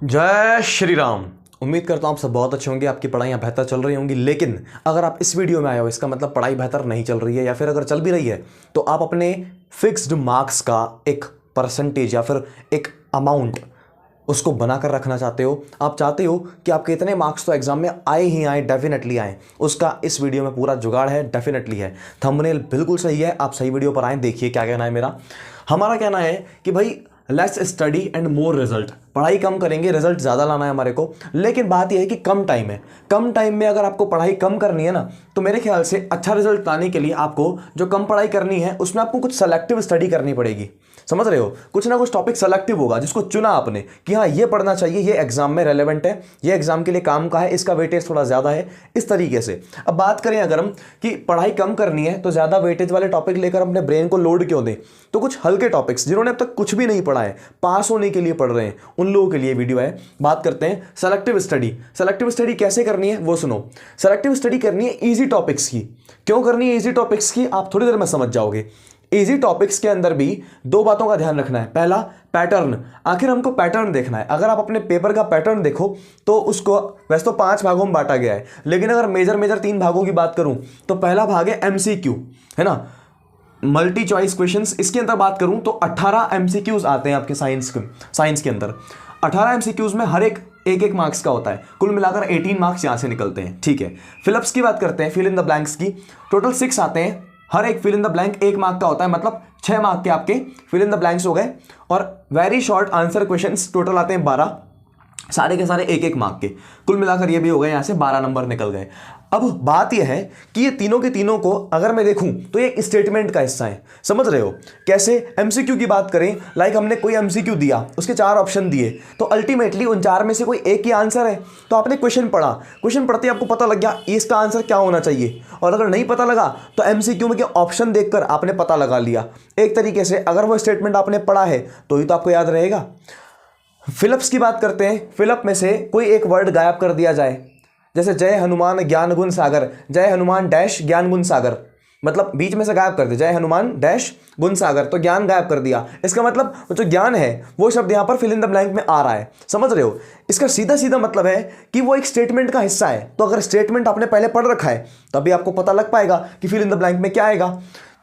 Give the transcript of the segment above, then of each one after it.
जय श्री राम। उम्मीद करता हूँ आप सब बहुत अच्छे होंगे, आपकी पढ़ाइयाँ बेहतर चल रही होंगी। लेकिन अगर आप इस वीडियो में आए हो, इसका मतलब पढ़ाई बेहतर नहीं चल रही है, या फिर अगर चल भी रही है तो आप अपने फिक्स्ड मार्क्स का एक परसेंटेज या फिर एक अमाउंट उसको बनाकर रखना चाहते हो। आप चाहते हो कि आपके इतने मार्क्स तो एग्जाम में आए ही आए, डेफिनेटली आए। उसका इस वीडियो में पूरा जुगाड़ है, डेफिनेटली है। थंबनेल बिल्कुल सही है, आप सही वीडियो पर आए। देखिए क्या कहना है मेरा। हमारा कहना है कि भाई let's study and more result. पढ़ाई कम करेंगे, रिजल्ट ज़्यादा लाना है हमारे को। लेकिन बात यह है कि कम टाइम है। कम टाइम में अगर आपको पढ़ाई कम करनी है ना, तो मेरे ख्याल से अच्छा रिजल्ट लाने के लिए आपको जो कम पढ़ाई करनी है उसमें आपको कुछ सेलेक्टिव स्टडी करनी पड़ेगी। समझ रहे हो? कुछ ना कुछ टॉपिक सेलेक्टिव होगा जिसको चुना आपने कि हाँ ये पढ़ना चाहिए, ये एग्जाम में रेलेवेंट है, ये एग्जाम के लिए काम का है, इसका वेटेज थोड़ा ज़्यादा है, इस तरीके से। अब बात करें अगर हम कि पढ़ाई कम करनी है तो ज़्यादा वेटेज वाले टॉपिक लेकर अपने ब्रेन को लोड क्यों दें। तो कुछ हल्के टॉपिक्स, जिन्होंने अब तक कुछ भी नहीं पढ़ा है, पास होने के लिए पढ़ रहे हैं, उन लोगों के लिए वीडियो है। बात करते हैं सेलेक्टिव स्टडी। सेलेक्टिव स्टडी कैसे करनी है वो सुनो। सेलेक्टिव स्टडी करनी है इजी टॉपिक्स की। क्यों करनी है इजी टॉपिक्स की, आप थोड़ी देर में समझ जाओगे। इजी टॉपिक्स के अंदर भी दो बातों का ध्यान रखना है। पहला, पैटर्न। आखिर हमको पैटर्न देखना है। अगर आप अपने पेपर का पैटर्न देखो तो उसको वैसे तो 5 भागों में बांटा गया है, लेकिन अगर मेजर 3 भागों की बात करूं तो पहला भाग है एमसीक्यू, है ना, मल्टी चॉइस क्वेश्चंस। इसके अंदर बात करूं तो 18 एमसीक्यूज आते हैं आपके साइंस के अंदर। 18 एमसीक्यूज में हर एक मार्क्स का होता है। कुल मिलाकर 18 मार्क्स यहां से निकलते हैं। ठीक है, फिलअप्स की बात करते हैं, फिल इन द ब्लैंक्स की। टोटल 6 आते हैं। हर एक fill in the blank 1 mark का होता है, मतलब 6 मार्क के आपके फिल इन द ब्लैंक्स हो गए। और very short answer questions total आते हैं 12, सारे के सारे 1 मार्क के। कुल मिलाकर ये भी हो गए, यहां से 12 नंबर निकल गए। अब बात यह है कि ये तीनों के तीनों को अगर मैं देखूं तो ये स्टेटमेंट का हिस्सा है। समझ रहे हो कैसे? एमसीक्यू की बात करें, लाइक हमने कोई एमसीक्यू दिया, उसके 4 ऑप्शन दिए, तो अल्टीमेटली उन 4 में से कोई एक ही आंसर है। तो आपने क्वेश्चन पढ़ा, क्वेश्चन पढ़ते ही आपको पता लग गया इसका आंसर क्या होना चाहिए। और अगर नहीं पता लगा तो एमसीक्यू में के ऑप्शन देखकर आपने पता लगा लिया। एक तरीके से अगर वो स्टेटमेंट आपने पढ़ा है तो ही तो आपको याद रहेगा। फिलअप्स की बात करते हैं। फिलअप में से कोई एक वर्ड गायब कर दिया जाए, जैसे जय हनुमान ज्ञान गुण सागर, जय हनुमान डैश ज्ञान गुण सागर, मतलब बीच में से गायब कर दिया, जय हनुमान डैश गुण सागर, तो ज्ञान गायब कर दिया। इसका मतलब जो ज्ञान है वो शब्द यहां पर फिल इन द ब्लैंक में आ रहा है। समझ रहे हो? इसका सीधा सीधा मतलब है कि वो एक स्टेटमेंट का हिस्सा है। तो अगर स्टेटमेंट आपने पहले पढ़ रखा है तभी आपको पता लग पाएगा कि फिल इन द ब्लैंक में क्या आएगा।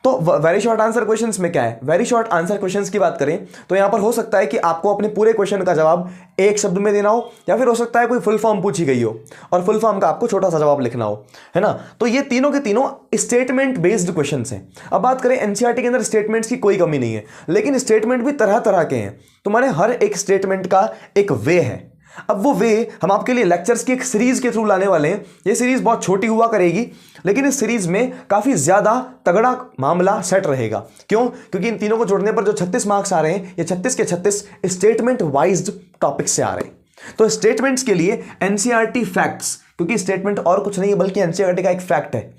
तो वेरी शॉर्ट आंसर क्वेश्चंस में क्या है? वेरी शॉर्ट आंसर क्वेश्चंस की बात करें तो यहां पर हो सकता है कि आपको अपने पूरे क्वेश्चन का जवाब एक शब्द में देना हो, या फिर हो सकता है कोई फुल फॉर्म पूछी गई हो और फुल फॉर्म का आपको छोटा सा जवाब लिखना हो, है ना। तो ये तीनों के तीनों स्टेटमेंट बेस्ड क्वेश्चंस हैं। अब बात करें एनसीईआरटी के अंदर स्टेटमेंट्स की कोई कमी नहीं है, लेकिन स्टेटमेंट भी तरह तरह के हैं। तुम्हारे हर एक स्टेटमेंट का एक वे है। अब वो वे हम आपके लिए लेक्चर्स की एक सीरीज के थ्रू लाने वाले हैं। ये सीरीज बहुत छोटी हुआ करेगी, लेकिन इस सीरीज में काफी ज्यादा तगड़ा मामला सेट रहेगा। क्यों? क्योंकि इन तीनों को जोड़ने पर जो 36 मार्क्स आ रहे हैं, ये 36 के 36 स्टेटमेंट वाइज्ड टॉपिक से आ रहे हैं। तो स्टेटमेंट्स के लिए एनसीईआरटी फैक्ट्स, क्योंकि स्टेटमेंट और कुछ नहीं है बल्कि एनसीईआरटी का एक फैक्ट है।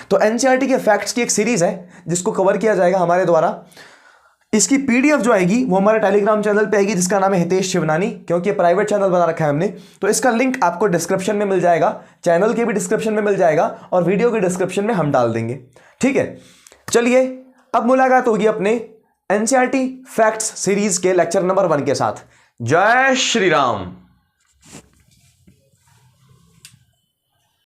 तो एनसीईआरटी के फैक्ट्स की एक सीरीज है जिसको कवर किया जाएगा हमारे द्वारा। इसकी पीडीएफ जो आएगी वो हमारे टेलीग्राम चैनल पे आएगी, जिसका नाम है हितेश शिवनानी, क्योंकि प्राइवेट चैनल बना रखा है हमने। तो इसका लिंक आपको डिस्क्रिप्शन में मिल जाएगा, चैनल के भी डिस्क्रिप्शन में मिल जाएगा, और वीडियो के डिस्क्रिप्शन में हम डाल देंगे। ठीक है, चलिए अब मुलाकात होगी अपने एनसीईआरटी फैक्ट्स सीरीज के लेक्चर नंबर 1 के साथ। जय श्री राम।